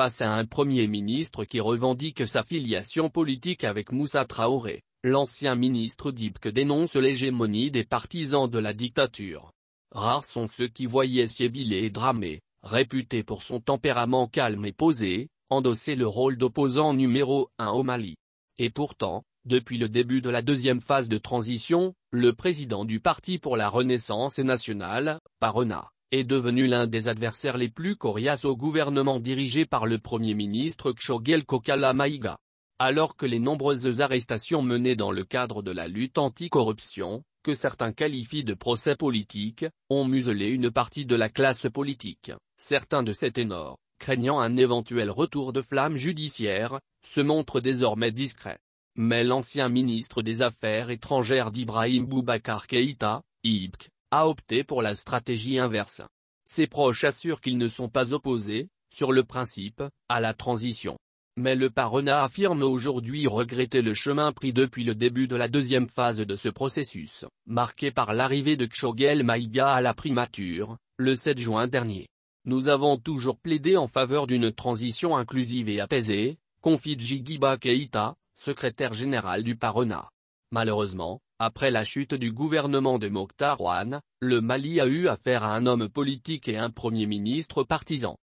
face à un Premier ministre qui revendique sa filiation politique avec Moussa Traoré, l'ancien ministre d'Ibk dénonce l'hégémonie des partisans de la dictature. Rares sont ceux qui voyaient Siebile Dramé, réputé pour son tempérament calme et posé, endosser le rôle d'opposant numéro 1 au Mali. Et pourtant, depuis le début de la deuxième phase de transition, le président du Parti pour la Renaissance nationale, PARENA, est devenu l'un des adversaires les plus coriaces au gouvernement dirigé par le Premier ministre Tchogel Kokala Maïga. Alors que les nombreuses arrestations menées dans le cadre de la lutte anticorruption, que certains qualifient de procès politiques, ont muselé une partie de la classe politique, certains de ces ténors, craignant un éventuel retour de flamme judiciaire, se montrent désormais discrets. Mais l'ancien ministre des Affaires étrangères d'Ibrahim Boubacar Keïta, IBK, a opté pour la stratégie inverse. Ses proches assurent qu'ils ne sont pas opposés, sur le principe, à la transition. Mais le PARENA affirme aujourd'hui regretter le chemin pris depuis le début de la deuxième phase de ce processus, marqué par l'arrivée de Tchogel Maïga à la primature, le 7 juin dernier. Nous avons toujours plaidé en faveur d'une transition inclusive et apaisée, confie Djigiba Keïta, secrétaire général du PARENA. Malheureusement, après la chute du gouvernement de Mokhtar Ouane, le Mali a eu affaire à un homme politique et un premier ministre partisan.